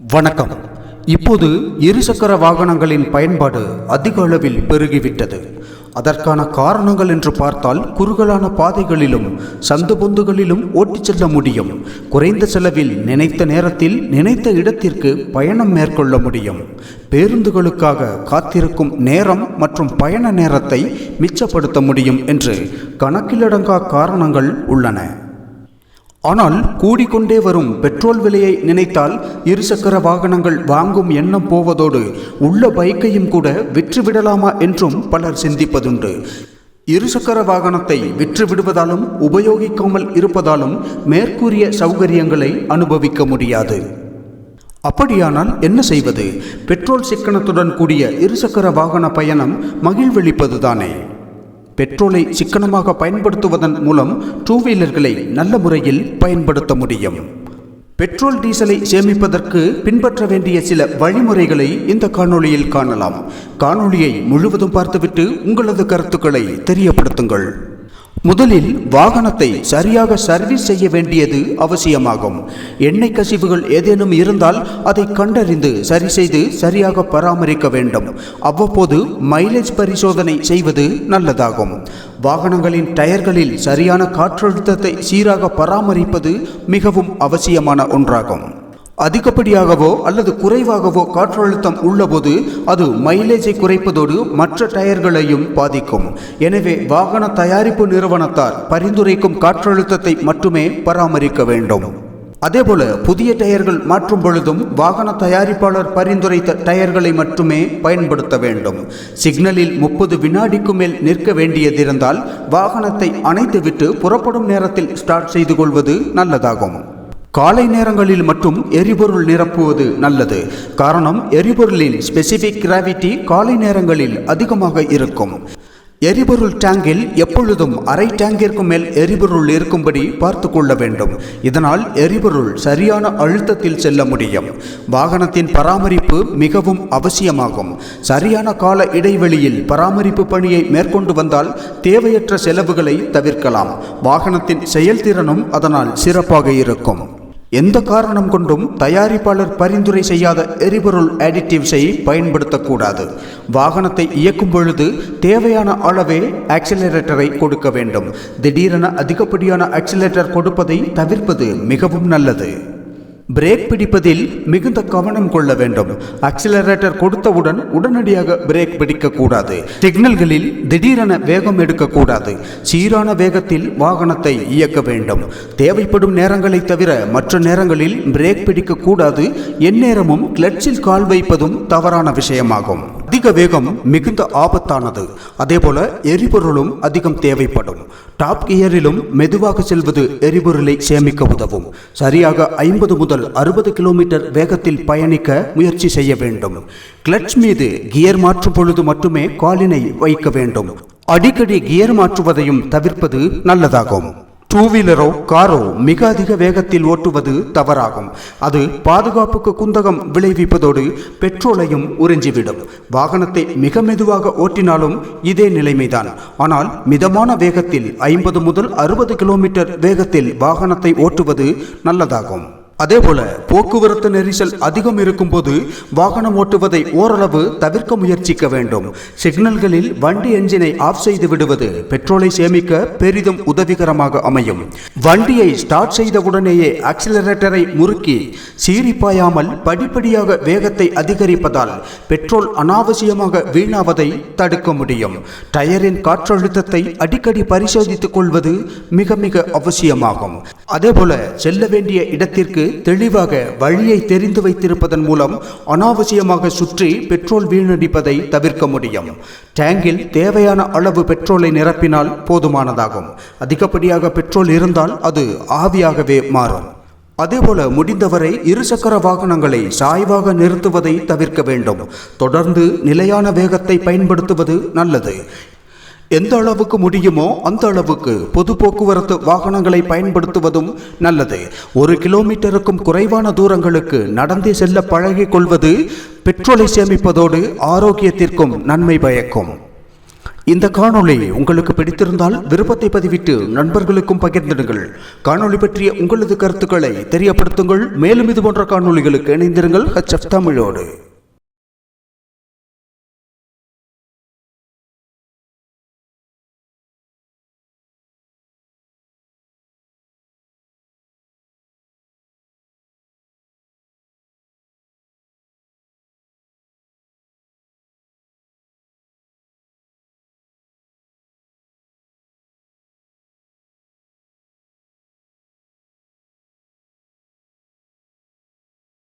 வணக்கம். இப்போது இருசக்கர வாகனங்களின் பயன்பாடு அதிக அளவில் பெருகிவிட்டது. அதற்கான காரணங்கள் என்று பார்த்தால், குறுகலான பாதைகளிலும் சந்து பொந்துகளிலும் ஓட்டிச் செல்ல முடியும். குறைந்த செலவில் நினைத்த நேரத்தில் நினைத்த இடத்திற்கு பயணம் மேற்கொள்ள முடியும். பேருந்துகளுக்காக காத்திருக்கும் நேரம் மற்றும் பயண நேரத்தை மிச்சப்படுத்த முடியும் என்று கணக்கிலடங்கா காரணங்கள் உள்ளன. ஆனால் கூடிக்கொண்டே வரும் பெட்ரோல் விலையை நினைத்தால் இருசக்கர வாகனங்கள் வாங்கும் எண்ணம் போவதோடு உள்ள பைக்கையும் கூட விற்றுவிடலாமா என்றும் பலர் சிந்திப்பதுண்டு. இருசக்கர வாகனத்தை விற்று விடுவதாலும் உபயோகிக்காமல் இருப்பதாலும் மேற்கூறிய சௌகரியங்களை அனுபவிக்க முடியாது. அப்படியானால் என்ன செய்வது? பெட்ரோல் சிக்கனத்துடன் கூடிய இருசக்கர வாகன பயணம் மகிழ்வளிப்பதுதானே. பெட்ரோலை சிக்கனமாக பயன்படுத்துவதன் மூலம் டூ வீலர்களை நல்ல முறையில் பயன்படுத்த முடியும். பெட்ரோல் டீசலை சேமிப்பதற்கு பின்பற்ற வேண்டிய சில வழிமுறைகளை இந்த காணொளியில் காணலாம். காணொளியை முழுவதும் பார்த்துவிட்டு உங்களது கருத்துக்களை தெரியப்படுத்துங்கள். முதலில் வாகனத்தை சரியாக சர்வீஸ் செய்ய வேண்டியது அவசியமாகும். எண்ணெய் கசிவுகள் ஏதேனும் இருந்தால் அதை கண்டறிந்து சரி செய்து சரியாக பராமரிக்க வேண்டும். அவ்வப்போது மைலேஜ் பரிசோதனை செய்வது நல்லதாகும். வாகனங்களின் டயர்களில் சரியான காற்றழுத்தத்தை சீராக பராமரிப்பது மிகவும் அவசியமான ஒன்றாகும். அதிகப்படியாகவோ அல்லது குறைவாகவோ காற்றழுத்தம் உள்ளபோது அது மைலேஜை குறைப்பதோடு மற்ற டயர்களையும் பாதிக்கும். எனவே வாகன தயாரிப்பு நிறுவனத்தார் பரிந்துரைக்கும் காற்றழுத்தத்தை மட்டுமே பராமரிக்க வேண்டும். அதேபோல புதிய டயர்கள் மாற்றும் பொழுதும் வாகன தயாரிப்பாளர் பரிந்துரைத்த டயர்களை மட்டுமே பயன்படுத்த வேண்டும். சிக்னலில் 30 வினாடிக்கு மேல் நிற்க வேண்டியதிருந்தால் வாகனத்தை அணைத்துவிட்டு புறப்படும் நேரத்தில் ஸ்டார்ட் செய்து கொள்வது நல்லதாகும். காலை நேரங்களில் மட்டும் எரிபொருள் நிரப்புவது நல்லது. காரணம், எரிபொருளின் ஸ்பெசிபிக் கிராவிட்டி காலை நேரங்களில் அதிகமாக இருக்கும். எரிபொருள் டேங்கில் எப்பொழுதும் அரை டேங்கிற்கு மேல் எரிபொருள் இருக்கும்படி பார்த்து கொள்ள வேண்டும். இதனால் எரிபொருள் சரியான அழுத்தத்தில் செல்ல முடியும். வாகனத்தின் பராமரிப்பு மிகவும் அவசியமாகும். சரியான கால இடைவெளியில் பராமரிப்பு பணியை மேற்கொண்டு வந்தால் தேவையற்ற செலவுகளை தவிர்க்கலாம். வாகனத்தின் செயல்திறனும் அதனால் சிறப்பாக இருக்கும். எந்த காரணம் கொண்டும் தயாரிப்பாளர் பரிந்துரை செய்யாத எரிபொருள் அடிட்டிவ்ஸை பயன்படுத்தக்கூடாது. வாகனத்தை இயக்கும் பொழுது தேவையான அளவே ஆக்சிலரேட்டரை கொடுக்க வேண்டும். திடீரென அதிகப்படியான ஆக்சிலேட்டர் கொடுப்பதை தவிர்ப்பது மிகவும் நல்லது. பிரேக் பிடிப்பதில் மிகுந்த கவனம் கொள்ள வேண்டும். ஆக்சிலரேட்டர் கொடுத்தவுடன் உடனடியாக பிரேக் பிடிக்கக்கூடாது. சிக்னல்களில் திடீரென வேகம் எடுக்கக்கூடாது. சீரான வேகத்தில் வாகனத்தை இயக்க வேண்டும். தேவைப்படும் நேரங்களை தவிர மற்ற நேரங்களில் பிரேக் பிடிக்கக்கூடாது. எந்நேரமும் கிளட்சில் கால் வைப்பதும் தவறான விஷயமாகும். அதிக வேகம் மிகுந்த ஆபத்தானது. அதேபோல எரிபொருளும் அதிகம் தேவைப்படும். டாப் கியரிலும் மெதுவாக செல்வது எரிபொருளை சேமிக்க உதவும். சரியாக 50 முதல் 60 கிலோமீட்டர் வேகத்தில் பயணிக்க முயற்சி செய்ய வேண்டும். கிளட்ச் மீது கியர் மாற்றும் பொழுது மட்டுமே காலினை வைக்க வேண்டும். அடிக்கடி கியர் மாற்றுவதையும் தவிர்ப்பது நல்லதாகும். டூ வீலரோ காரோ மிக அதிக வேகத்தில் ஓட்டுவது தவறாகும். அது பாதுகாப்புக்கு குந்தகம் விளைவிப்பதோடு பெட்ரோலையும் உறிஞ்சிவிடும். வாகனத்தை மிக மெதுவாக ஓட்டினாலும் இதே நிலைமைதான். ஆனால் மிதமான வேகத்தில் 50 முதல் 60 கிலோமீட்டர் வேகத்தில் வாகனத்தை ஓட்டுவது நல்லதாகும். அதேபோல போக்குவரத்து நெரிசல் அதிகம் இருக்கும் போது வாகனம் ஓட்டுவதை ஓரளவு தவிர்க்க முயற்சிக்க வேண்டும். சிக்னல்களில் வண்டி என்ஜினை ஆஃப் செய்து விடுவது பெட்ரோலை சேமிக்க பெரிதும் உதவிகரமாக அமையும். வண்டியை ஸ்டார்ட் செய்தவுடனேயே ஆக்சிலரேட்டரை முறுக்கி சீரிப்பாயாமல் படிப்படியாக வேகத்தை அதிகரிப்பதால் பெட்ரோல் அனாவசியமாக வீணாவதை தடுக்க முடியும். டயரின் காற்றழுத்தத்தை அடிக்கடி பரிசோதித்துக் கொள்வது மிக மிக அவசியமாகும். அதேபோல செல்ல வேண்டிய இடத்திற்கு தெளிவாக வழியை தெரிந்து வைத்திருப்பதன் மூலம் அனாவசியமாக சுற்றி பெட்ரோல் வீணடிப்பதை தவிர்க்க முடியும். டேங்கில் தேவையான அளவு பெட்ரோலை நிரப்பினால் போதுமானதாகும். அதிகப்படியாக பெட்ரோல் இருந்தால் அது ஆவியாகவே மாறும். அதேபோல முடிந்தவரை இருசக்கர வாகனங்களை சாய்வாக நிறுத்துவதை தவிர்க்க வேண்டும். தொடர்ந்து நிலையான வேகத்தை பயன்படுத்துவது நல்லது. எந்த அளவுக்கு முடியுமோ அந்த அளவுக்கு பொது போக்குவரத்து வாகனங்களை பயன்படுத்துவதும் நல்லது. 1 கிலோமீட்டருக்கும் குறைவான தூரங்களுக்கு நடந்தே செல்ல பழகிக் கொள்வது பெட்ரோலை சேமிப்பதோடு ஆரோக்கியத்திற்கும் நன்மை பயக்கும். இந்த காணொளி உங்களுக்கு பிடித்திருந்தால் விருப்பத்தை பதிவிட்டு நண்பர்களுக்கும் பகிர்ந்திடுங்கள். காணொளி பற்றிய உங்களது கருத்துக்களை தெரியப்படுத்துங்கள். மேலும் இது போன்ற காணொளிகளுக்கு இணைந்திருங்கள் HF தமிழோடு.